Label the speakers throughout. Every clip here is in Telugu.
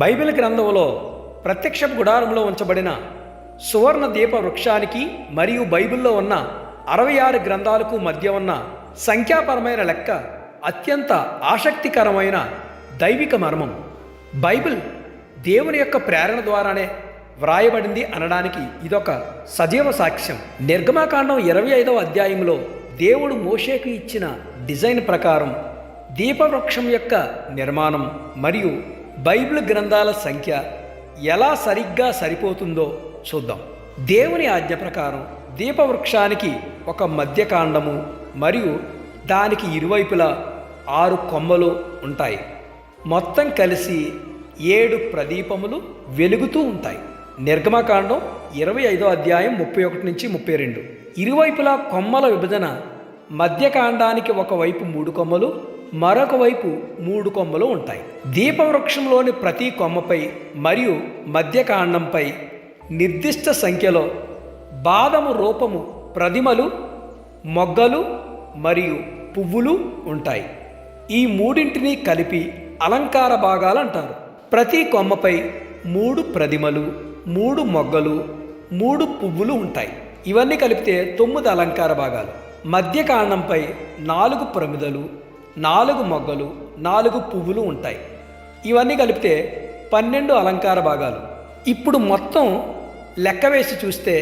Speaker 1: బైబిల్ గ్రంథంలో ప్రత్యక్ష గుడారంలో ఉంచబడిన సువర్ణ దీప వృక్షానికి మరియు బైబిల్లో ఉన్న 66 గ్రంథాలకు మధ్య ఉన్న సంఖ్యాపరమైన లెక్క అత్యంత ఆసక్తికరమైన దైవిక మర్మం. బైబిల్ దేవుని యొక్క ప్రేరణ ద్వారానే వ్రాయబడింది అనడానికి ఇదొక సజీవ సాక్ష్యం. నిర్గమకాండం 25వ అధ్యాయంలో దేవుడు మోషేకు ఇచ్చిన డిజైన్ ప్రకారం దీపవృక్షం యొక్క నిర్మాణం మరియు బైబిల్ గ్రంథాల సంఖ్య ఎలా సరిగ్గా సరిపోతుందో చూద్దాం. దేవుని ఆజ్ఞ ప్రకారం దీపవృక్షానికి ఒక మధ్యకాండము మరియు దానికి ఇరువైపులా 6 కొమ్మలు ఉంటాయి. మొత్తం కలిసి 7 ప్రదీపములు వెలుగుతూ ఉంటాయి. నిర్గమకాండం 25వ అధ్యాయం 31 నుంచి 32. ఇరువైపులా కొమ్మల విభజన మధ్యకాండానికి ఒకవైపు 3 కొమ్మలు, మరొక వైపు 3 కొమ్మలు ఉంటాయి. దీపవృక్షంలోని ప్రతి కొమ్మపై మరియు మధ్యకాండంపై నిర్దిష్ట సంఖ్యలో బాదము రూపము ప్రతిమలు, మొగ్గలు మరియు పువ్వులు ఉంటాయి. ఈ మూడింటిని కలిపి అలంకార భాగాలు అంటారు. ప్రతి కొమ్మపై 3 ప్రతిమలు, 3 మొగ్గలు, 3 పువ్వులు ఉంటాయి. ఇవన్నీ కలిపితే 9 అలంకార భాగాలు. మధ్యకాండంపై 4 ప్రమిదలు, 4 మొగ్గలు, 4 పువ్వులు ఉంటాయి. ఇవన్నీ కలిపితే 12 అలంకార భాగాలు. ఇప్పుడు మొత్తం లెక్క వేసి చూస్తే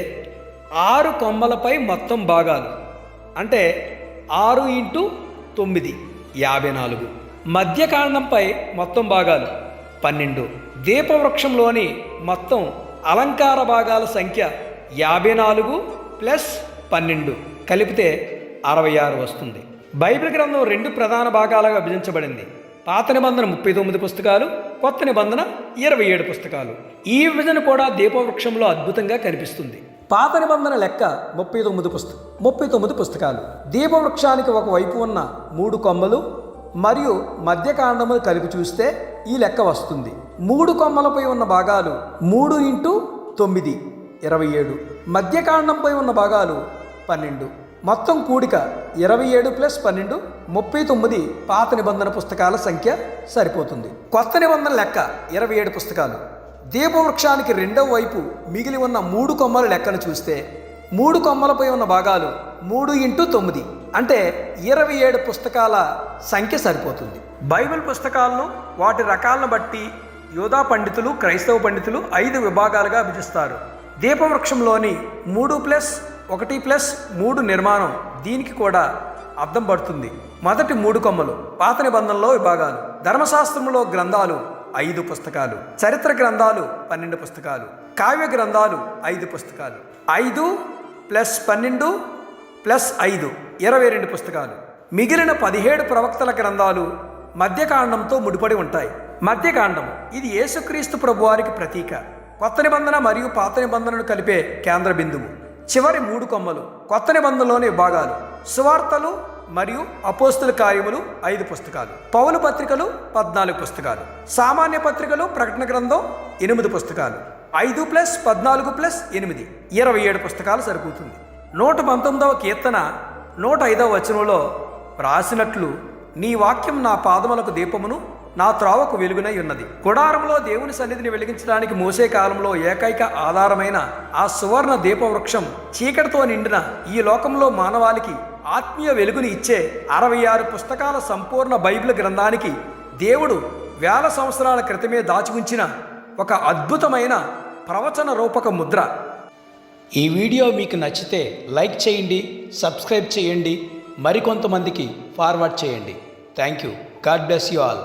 Speaker 1: 6 కొమ్మలపై మొత్తం భాగాలు అంటే 6 × 9 54. మధ్యకాండంపై మొత్తం భాగాలు 12. దీపవృక్షంలోని మొత్తం అలంకార భాగాల సంఖ్య 54 + 12 కలిపితే 66 వస్తుంది. బైబిల్ గ్రంథం 2 ప్రధాన భాగాలుగా విభజించబడింది. పాత నిబంధన 39 పుస్తకాలు, కొత్త నిబంధన 27 పుస్తకాలు. ఈ విభజన కూడా దీపవృక్షంలో అద్భుతంగా కనిపిస్తుంది. పాత నిబంధన లెక్క 39 పుస్తకాలు. దీపవృక్షానికి ఒకవైపు ఉన్న 3 కొమ్మలు మరియు మధ్యకాండములు కలిపి చూస్తే ఈ లెక్క వస్తుంది. 3 కొమ్మలపై ఉన్న భాగాలు 3 × 9 27. మధ్యకాండంపై ఉన్న భాగాలు 12. మొత్తం కూడిక 27 + 12 39 పాత నిబంధన పుస్తకాల సంఖ్య సరిపోతుంది. కొత్త నిబంధన లెక్క 27 పుస్తకాలు. దీపవృక్షానికి రెండవ వైపు మిగిలి ఉన్న 3 కొమ్మల లెక్కను చూస్తే 3 కొమ్మలపై ఉన్న భాగాలు 3 × 9 అంటే 27 పుస్తకాల సంఖ్య సరిపోతుంది. బైబిల్ పుస్తకాలను వాటి రకాలను బట్టి యూదా పండితులు, క్రైస్తవ పండితులు 5 విభాగాలుగా విభజిస్తారు. దీపవృక్షంలోని 3+1+3 నిర్మాణం దీనికి కూడా అర్థం పడుతుంది. మొదటి 3 కొమ్మలు పాత నిబంధనలో విభాగాలు. ధర్మశాస్త్రంలో గ్రంథాలు 5 పుస్తకాలు, చరిత్ర గ్రంథాలు 12 పుస్తకాలు, కావ్య గ్రంథాలు 5 పుస్తకాలు. 5 + 12 + 5 22 పుస్తకాలు. మిగిలిన 17 ప్రవక్తల గ్రంథాలు మధ్యకాండంతో ముడిపడి ఉంటాయి. మధ్యకాండం ఇది యేసుక్రీస్తు ప్రభువారికి ప్రతీక. కొత్త నిబంధన మరియు పాత నిబంధనను కలిపే కేంద్ర బిందువు. చివరి 3 కొమ్మలు కొత్త నిబంధనలోని విభాగాలు. సువార్తలు మరియు అపోస్తుల కార్యములు 5 పుస్తకాలు, పౌలు పత్రికలు 14 పుస్తకాలు, సామాన్య పత్రికలు, ప్రకటన గ్రంథం 8 పుస్తకాలు. 5 + 14 + 8 27 పుస్తకాలు సరిపోతుంది. 119వ కీర్తన 105వ వచనంలో రాసినట్లు, నీ వాక్యం నా పాదములకు దీపమును, నా త్రోవకు వెలుగునై ఉన్నది. గుడారంలో దేవుని సన్నిధిని వెలిగించడానికి మోసే కాలంలో ఏకైక ఆధారమైన ఆ సువర్ణ దీపవృక్షం చీకటితో నిండిన ఈ లోకంలో మానవాళికి ఆత్మీయ వెలుగుని ఇచ్చే 66 పుస్తకాల సంపూర్ణ బైబిల్ గ్రంథానికి దేవుడు వేల సంవత్సరాల క్రితమే దాచి ఉంచిన ఒక అద్భుతమైన ప్రవచన రూపక ముద్ర. ఈ వీడియో మీకు నచ్చితే లైక్ చేయండి, సబ్స్క్రైబ్ చేయండి, మరికొంతమందికి ఫార్వర్డ్ చేయండి. Thank you. God bless you all.